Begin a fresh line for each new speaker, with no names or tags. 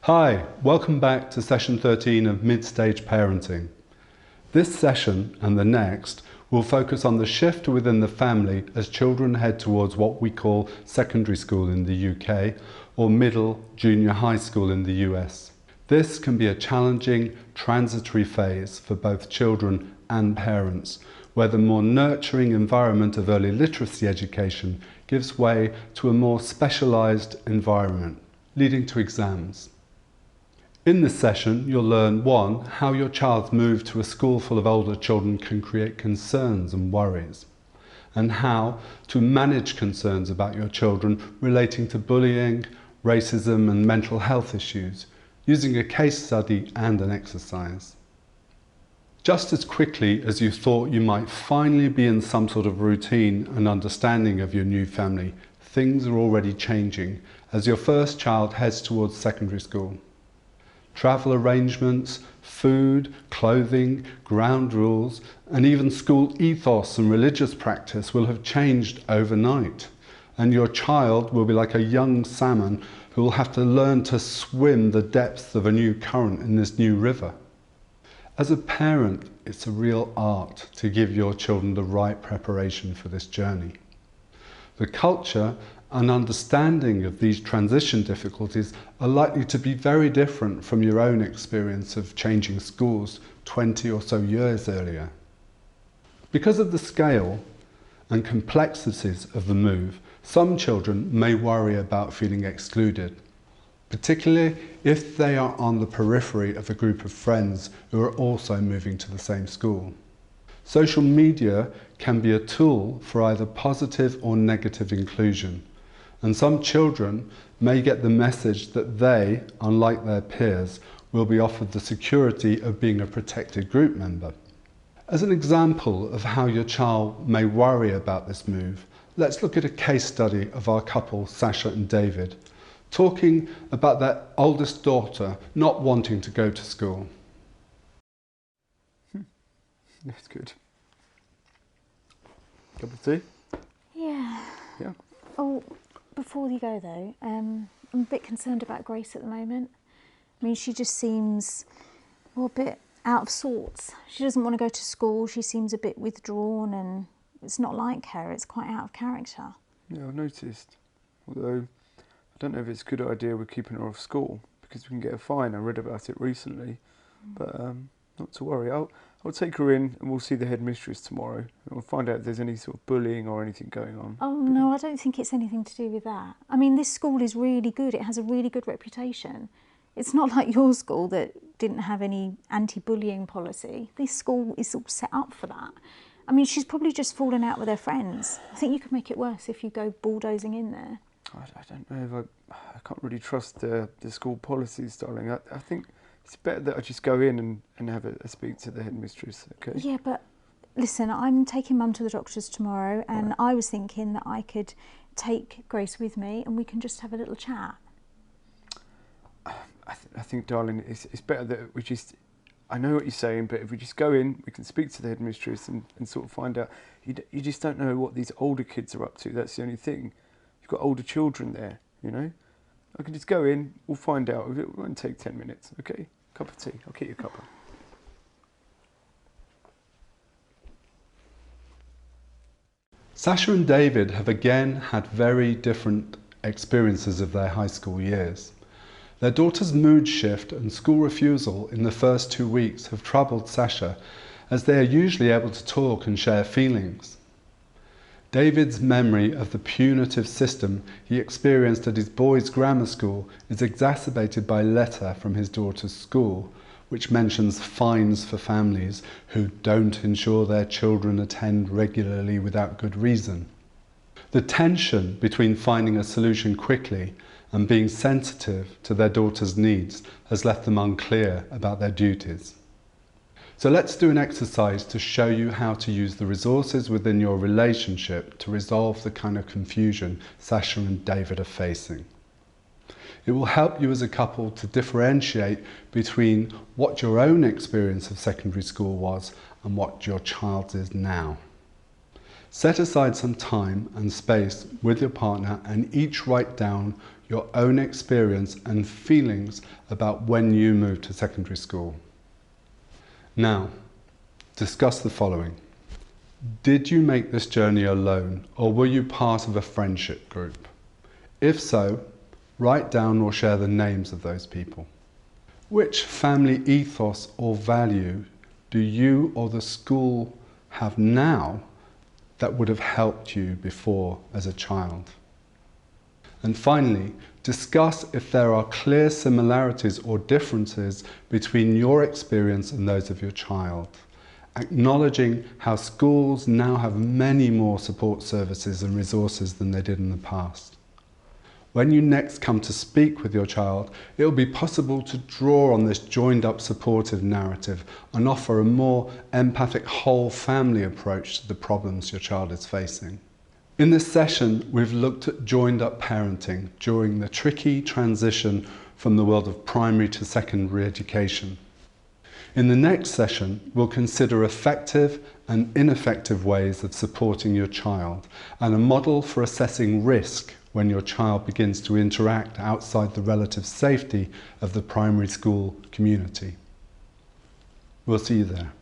Hi, welcome back to session 13 of Mid-Stage Parenting. This session and the next will focus on the shift within the family as children head towards what we call secondary school in the UK or middle junior high school in the US. This can be a challenging transitory phase for both children and parents, where the more nurturing environment of early literacy education gives way to a more specialised environment, leading to exams. In this session, you'll learn 1. How your child's move to a school full of older children can create concerns and worries, and how to manage concerns about your children relating to bullying, racism and mental health issues, using a case study and an exercise. Just as quickly as you thought you might finally be in some sort of routine and understanding of your new family, things are already changing as your first child heads towards secondary school. Travel arrangements, food, clothing, ground rules, and even school ethos and religious practice will have changed overnight. And your child will be like a young salmon who will have to learn to swim the depths of a new current in this new river. As a parent, it's a real art to give your children the right preparation for this journey. The culture and understanding of these transition difficulties are likely to be very different from your own experience of changing schools 20 or so years earlier. Because of the scale and complexities of the move, some children may worry about feeling excluded, particularly if they are on the periphery of a group of friends who are also moving to the same school. Social media can be a tool for either positive or negative inclusion, and some children may get the message that they, unlike their peers, will be offered the security of being a protected group member. As an example of how your child may worry about this move, let's look at a case study of our couple, Sasha and David, talking about their oldest daughter not wanting to go to school.
That's good. Cup of tea?
Yeah.
Yeah.
Oh, before you go though, I'm a bit concerned about Grace at the moment. I mean, she just seems a bit out of sorts. She doesn't want to go to school. She seems a bit withdrawn, and it's not like her. It's quite out of character.
Yeah, I've noticed. Although, I don't know if it's a good idea we're keeping her off school, because we can get a fine. I read about it recently. But not to worry. I'll take her in and we'll see the headmistress tomorrow. And we'll find out if there's any sort of bullying or anything going on.
Oh no, I don't think it's anything to do with that. I mean, this school is really good. It has a really good reputation. It's not like your school that didn't have any anti-bullying policy. This school is all set up for that. I mean, she's probably just fallen out with her friends. I think you could make it worse if you go bulldozing in there.
I don't know if I can't really trust the school policies, darling. I think it's better that I just go in and have a speak to the headmistress, okay?
Yeah, but listen, I'm taking Mum to the doctor's tomorrow, and
Right.
I was thinking that I could take Grace with me and we can just have a little chat.
I think, darling, it's better that we just... I know what you're saying, but if we just go in, we can speak to the headmistress and sort of find out. You just don't know what these older kids are up to. That's the only thing. You've got older children there, you know? I can just go in, we'll find out. It won't take 10 minutes, okay? Cup of tea. I'll get you a cuppa.
Sasha and David have again had very different experiences of their high school years. Their daughter's mood shift and school refusal in the first 2 weeks have troubled Sasha, as they are usually able to talk and share feelings. David's memory of the punitive system he experienced at his boys' grammar school is exacerbated by a letter from his daughter's school, which mentions fines for families who don't ensure their children attend regularly without good reason. The tension between finding a solution quickly and being sensitive to their daughter's needs has left them unclear about their duties. So let's do an exercise to show you how to use the resources within your relationship to resolve the kind of confusion Sasha and David are facing. It will help you as a couple to differentiate between what your own experience of secondary school was and what your child's is now. Set aside some time and space with your partner and each write down your own experience and feelings about when you moved to secondary school. Now, discuss the following. Did you make this journey alone or were you part of a friendship group? If so, write down or share the names of those people. Which family ethos or value do you or the school have now that would have helped you before as a child? And finally, discuss if there are clear similarities or differences between your experience and those of your child, acknowledging how schools now have many more support services and resources than they did in the past. When you next come to speak with your child, it will be possible to draw on this joined-up supportive narrative and offer a more empathic whole family approach to the problems your child is facing. In this session, we've looked at joined-up parenting during the tricky transition from the world of primary to secondary education. In the next session, we'll consider effective and ineffective ways of supporting your child and a model for assessing risk when your child begins to interact outside the relative safety of the primary school community. We'll see you there.